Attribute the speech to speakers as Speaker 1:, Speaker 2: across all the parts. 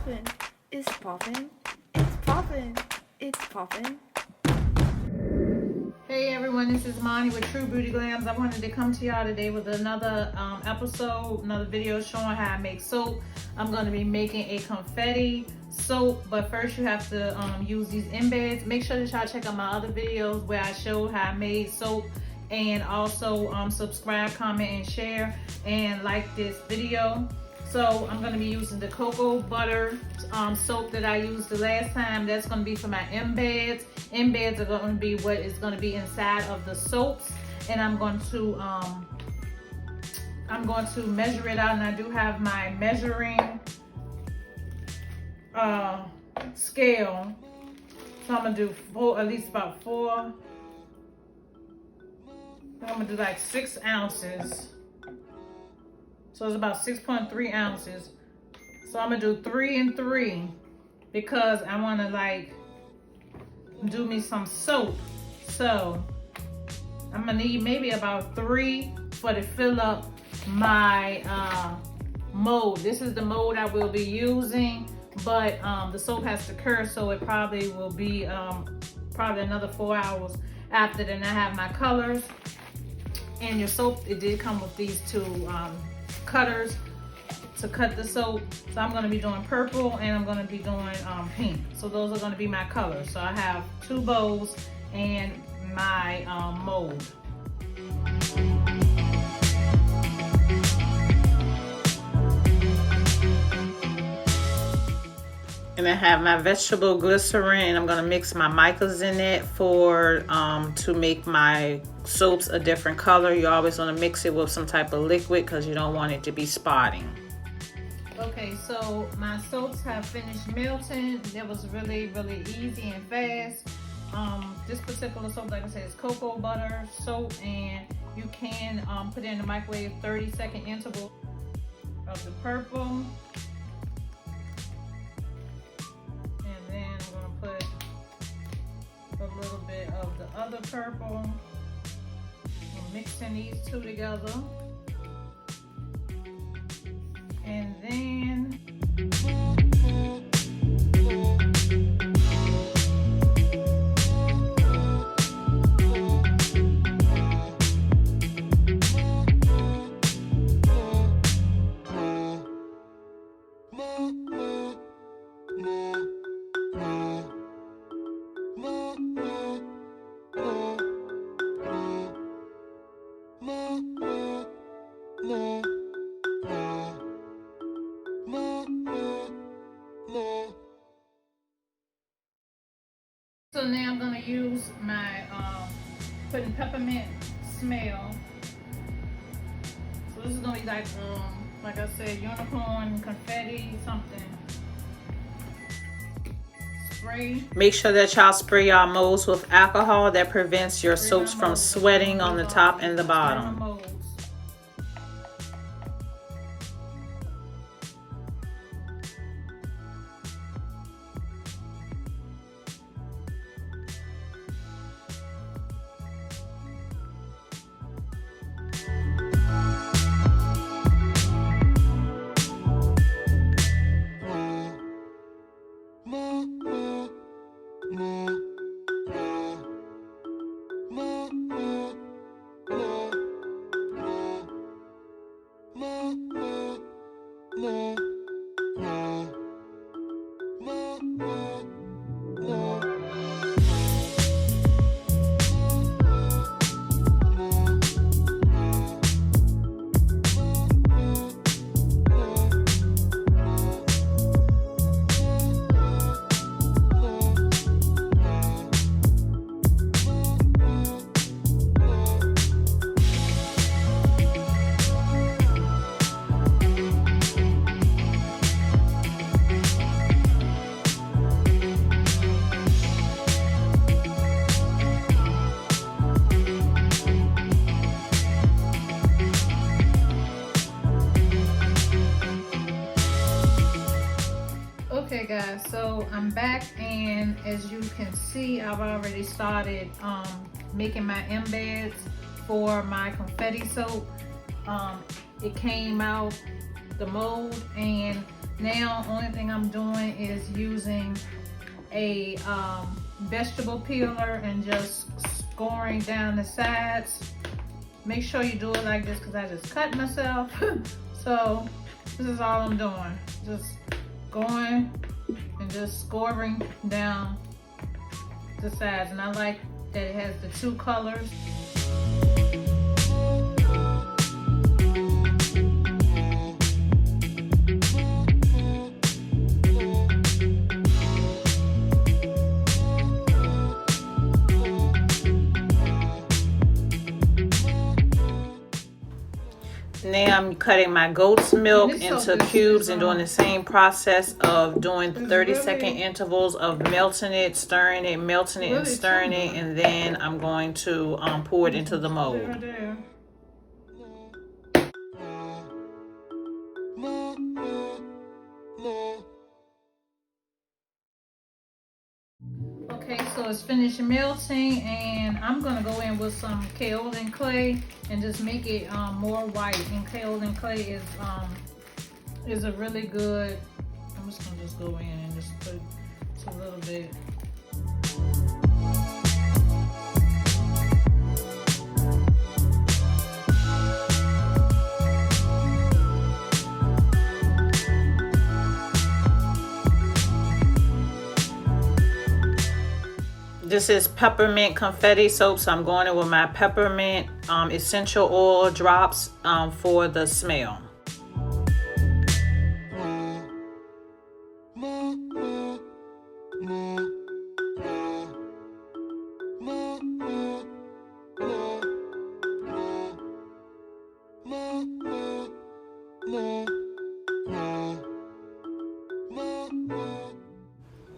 Speaker 1: poppin', it's poppin', it's poppin', it's poppin'.
Speaker 2: Hey everyone, this is Monni with TrubeautyGlamz. I wanted to come to y'all today with another episode, another video showing how I make soap. I'm going to be making a confetti soap, but first you have to use these embeds. Make sure that y'all check out my other videos where I showed how I made soap, and also subscribe, comment, and share, and like this video. So I'm going to be using the cocoa butter soap that I used the last time. That's going to be for my embeds. Embeds are going to be what is going to be inside of the soaps, and I'm going to measure it out. And I do have my measuring scale, so I'm going to do at least about 4. I'm going to do like 6 ounces. So it's about 6.3 ounces. So I'm gonna do 3 and 3 because I wanna like do me some soap. So I'm gonna need maybe about 3 to fill up my mold. This is the mold I will be using, but the soap has to cure, so it probably will be probably another 4 hours after then. I have my colors, and your soap, it did come with these 2 cutters to cut the soap. So I'm going to be doing purple, and I'm going to be doing pink. So those are going to be my colors. So I have 2 bowls and my mold. And I have my vegetable glycerin, and I'm going to mix my micas in it for to make my soaps a different color. You always want to mix it with some type of liquid because you don't want it to be spotting. Okay, so my soaps have finished melting. That was really easy and fast. This particular soap, like I said, is cocoa butter soap, and you can put it in the microwave 30-second interval. Of the purple. A little bit of the other purple. I'm mixing these 2 together, and then so now I'm gonna use my putting peppermint smell. So this is gonna be like I said, unicorn, confetti, something. Spray. Make sure that y'all spray y'all molds with alcohol. That prevents your soaps from sweating on the top and the bottom. Okay guys, so I'm back, and as you can see, I've already started making my embeds for my confetti soap. It came out the mold, and Now, only thing I'm doing is using a vegetable peeler and just scoring down the sides. Make sure you do it like this because I just cut myself. So this is all I'm doing. Just going and just scoring down the sides. And I like that it has the two colors. Now I'm cutting my goat's milk into cubes and doing the same process of doing 30-second intervals of melting it, stirring it, melting it, and stirring it, and then I'm going to pour it into the mold. Okay, so it's finished melting, and I'm gonna go in with some kaolin clay and just make it more white. And kaolin clay is a really good. I'm just gonna go in and just put a little bit. This is peppermint confetti soap, so I'm going in with my peppermint essential oil drops for the smell.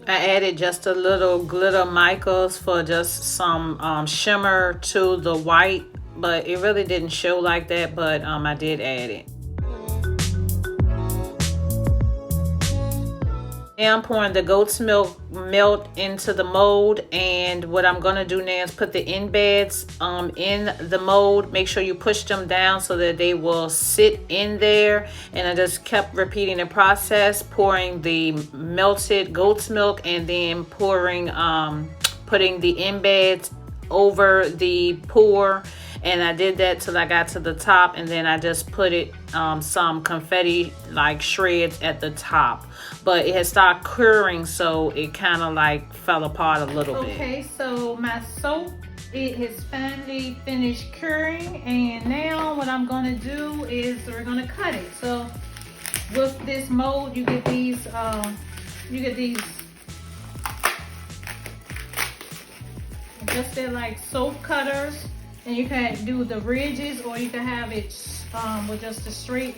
Speaker 2: I added just a little glitter micas for just some shimmer to the white, but it really didn't show like that, but I did add it. Now I'm pouring the goat's milk melt into the mold, and what I'm gonna do now is put the embeds in the mold. Make sure you push them down so that they will sit in there, and I just kept repeating the process, pouring the melted goat's milk and then pouring putting the embeds over the pour. And I did that till I got to the top, and then I just put it some confetti like shreds at the top, but it had started curing, so it kind of like fell apart a little bit. Okay, so my soap, it has finally finished curing, and now what I'm going to do is we're going to cut it. So with this mold, you get these just they're like soap cutters. And you can do the ridges, or you can have it with just the straight.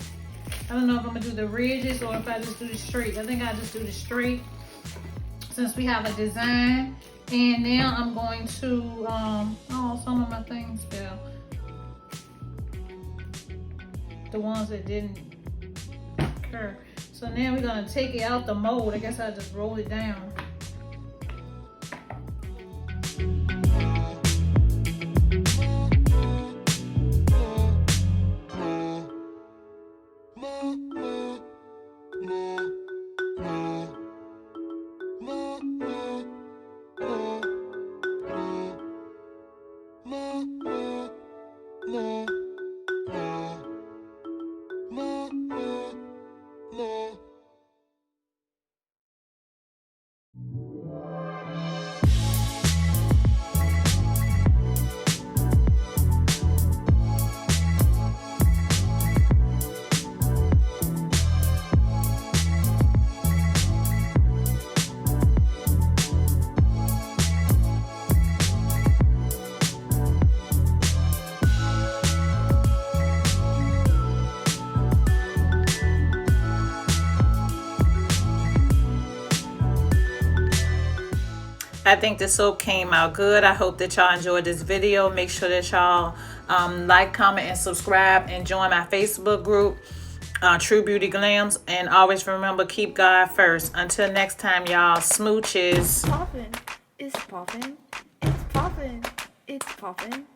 Speaker 2: I don't know if I'm gonna do the ridges or if I just do the straight. I think I just do the straight since we have a design. And now I'm going to, oh, some of my things fell. The ones that didn't occur. So now we're gonna take it out the mold. I guess I just roll it down. I think the soap came out good. I hope that y'all enjoyed this video. Make sure that y'all like, comment, and subscribe, and join my Facebook group, TrubeautyGlamz. And always remember, keep God first. Until next time, y'all, smooches.
Speaker 1: Poppin', it's poppin', it's poppin', it's poppin'.